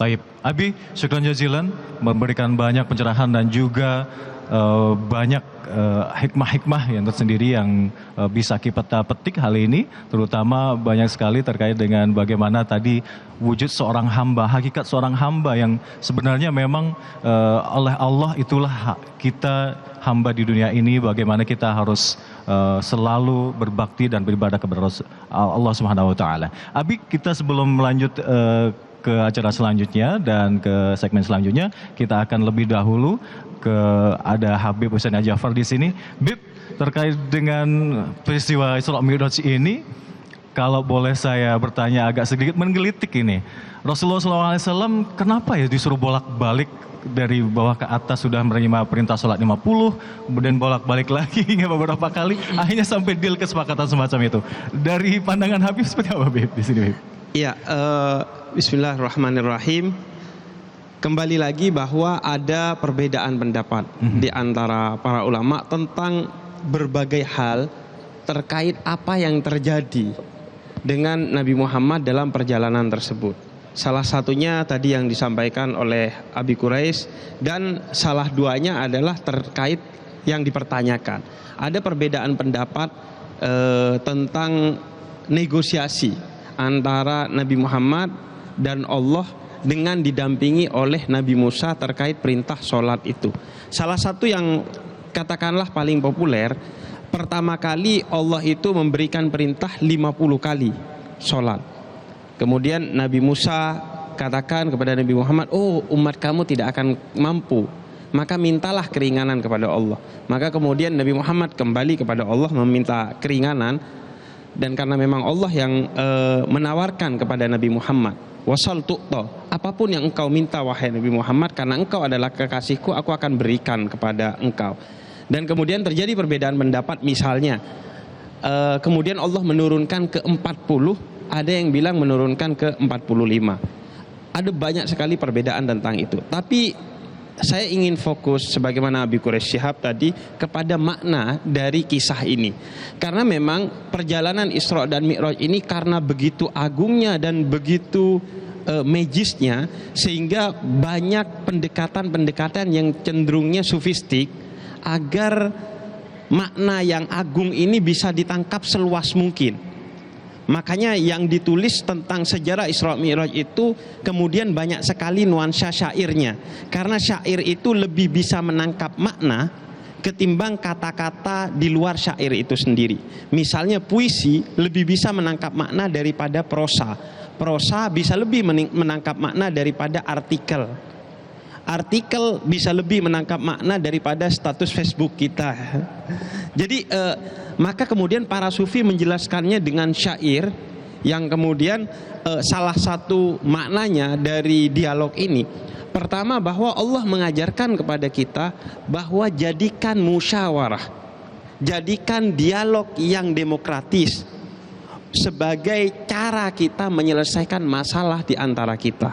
Taib. Abi, syukran jazilan memberikan banyak pencerahan dan juga banyak hikmah-hikmah yang tersendiri yang bisa kita petik kali ini, terutama banyak sekali terkait dengan bagaimana tadi wujud seorang hamba, hakikat seorang hamba yang sebenarnya memang oleh Allah itulah kita hamba di dunia ini, bagaimana kita harus selalu berbakti dan beribadah kepada Allah Subhanahu wa taala. Abi, kita sebelum melanjut ke acara selanjutnya dan ke segmen selanjutnya, kita akan lebih dahulu ada Habib Husain Ja'far di sini. Bib, terkait dengan peristiwa Isra Mi'raj ini, kalau boleh saya bertanya agak sedikit menggelitik ini. Rasulullah SAW kenapa ya disuruh bolak-balik dari bawah ke atas, sudah menerima perintah sholat 50, kemudian bolak-balik lagi hingga beberapa kali, akhirnya sampai deal kesepakatan semacam itu. Dari pandangan Habib seperti apa, Bib, di sini, Bib? Ya, bismillahirrahmanirrahim. Kembali lagi bahwa ada perbedaan pendapat di antara para ulama tentang berbagai hal terkait apa yang terjadi dengan Nabi Muhammad dalam perjalanan tersebut. Salah satunya tadi yang disampaikan oleh Abi Quraisy, dan salah duanya adalah terkait yang dipertanyakan. Ada perbedaan pendapat tentang negosiasi antara Nabi Muhammad dan Allah dengan didampingi oleh Nabi Musa terkait perintah sholat itu. Salah satu yang katakanlah paling populer, pertama kali Allah itu memberikan perintah 50 kali sholat. Kemudian Nabi Musa katakan kepada Nabi Muhammad, oh umat kamu tidak akan mampu, maka mintalah keringanan kepada Allah. Maka kemudian Nabi Muhammad kembali kepada Allah meminta keringanan. Dan karena memang Allah yang menawarkan kepada Nabi Muhammad, wasal tu'to, apapun yang engkau minta wahai Nabi Muhammad, karena engkau adalah kekasihku, aku akan berikan kepada engkau. Dan kemudian terjadi perbedaan pendapat, misalnya kemudian Allah menurunkan ke 40, ada yang bilang menurunkan ke 45. Ada banyak sekali perbedaan tentang itu. Tapi saya ingin fokus sebagaimana Abi Quraisy Shihab tadi kepada makna dari kisah ini. Karena memang perjalanan Isra dan Mi'raj ini karena begitu agungnya dan begitu magisnya, sehingga banyak pendekatan-pendekatan yang cenderungnya sufistik agar makna yang agung ini bisa ditangkap seluas mungkin. Makanya yang ditulis tentang sejarah Isra Mi'raj itu kemudian banyak sekali nuansa syairnya. Karena syair itu lebih bisa menangkap makna ketimbang kata-kata di luar syair itu sendiri. Misalnya puisi lebih bisa menangkap makna daripada prosa. Prosa bisa lebih menangkap makna daripada artikel. Artikel bisa lebih menangkap makna daripada status Facebook kita. Jadi maka kemudian para sufi menjelaskannya dengan syair, yang kemudian salah satu maknanya dari dialog ini, pertama bahwa Allah mengajarkan kepada kita bahwa jadikan musyawarah, jadikan dialog yang demokratis sebagai cara kita menyelesaikan masalah di antara kita.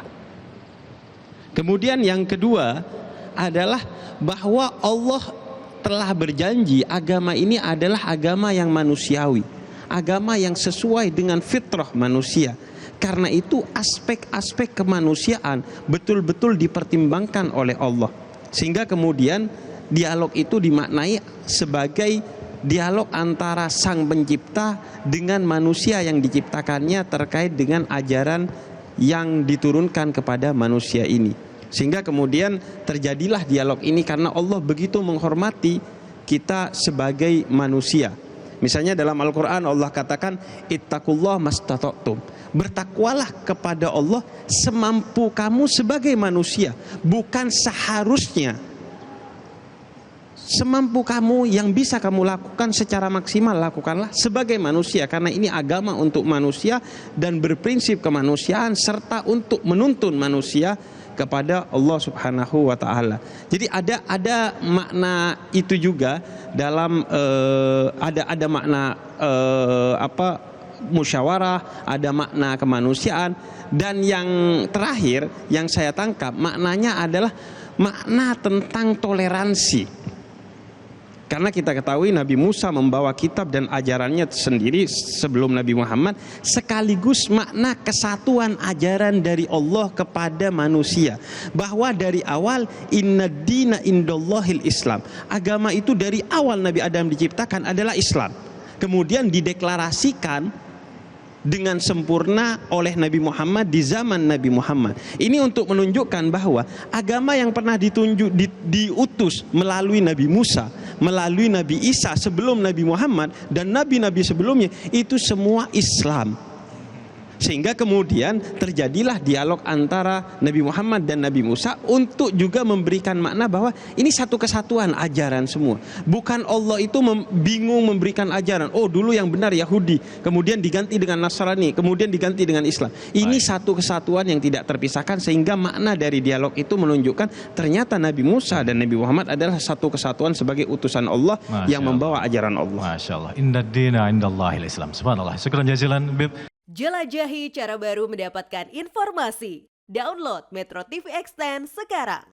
Kemudian yang kedua adalah bahwa Allah telah berjanji agama ini adalah agama yang manusiawi, agama yang sesuai dengan fitrah manusia. Karena itu aspek-aspek kemanusiaan betul-betul dipertimbangkan oleh Allah. Sehingga kemudian dialog itu dimaknai sebagai dialog antara sang pencipta dengan manusia yang diciptakannya terkait dengan ajaran yang diturunkan kepada manusia ini. Sehingga kemudian terjadilah dialog ini karena Allah begitu menghormati kita sebagai manusia. Misalnya dalam Al-Quran Allah katakan, ittaqullah mastata'tum, bertakwalah kepada Allah semampu kamu sebagai manusia. Bukan seharusnya, semampu kamu yang bisa kamu lakukan secara maksimal, lakukanlah sebagai manusia. Karena ini agama untuk manusia dan berprinsip kemanusiaan serta untuk menuntun manusia kepada Allah Subhanahu wa taala. Jadi ada makna itu juga dalam ada makna musyawarah, ada makna kemanusiaan, dan yang terakhir yang saya tangkap maknanya adalah makna tentang toleransi. Karena kita ketahui Nabi Musa membawa kitab dan ajarannya sendiri sebelum Nabi Muhammad, sekaligus makna kesatuan ajaran dari Allah kepada manusia. Bahwa dari awal inna dina indallahil Islam. Agama itu dari awal Nabi Adam diciptakan adalah Islam. Kemudian dideklarasikan dengan sempurna oleh Nabi Muhammad di zaman Nabi Muhammad. Ini untuk menunjukkan bahwa agama yang pernah diutus melalui Nabi Musa, melalui Nabi Isa sebelum Nabi Muhammad dan nabi-nabi sebelumnya itu semua Islam. Sehingga kemudian terjadilah dialog antara Nabi Muhammad dan Nabi Musa untuk juga memberikan makna bahwa ini satu kesatuan ajaran semua. Bukan Allah itu bingung memberikan ajaran. Oh, dulu yang benar Yahudi, kemudian diganti dengan Nasrani, kemudian diganti dengan Islam. Ini satu kesatuan yang tidak terpisahkan, sehingga makna dari dialog itu menunjukkan ternyata Nabi Musa dan Nabi Muhammad adalah satu kesatuan sebagai utusan Allah yang membawa ajaran Allah. Masya Allah. Inna dina indallahil Islam. Subhanallah. Syukran jazilan, Bib. Jelajahi cara baru mendapatkan informasi. Download Metro TV Extend sekarang.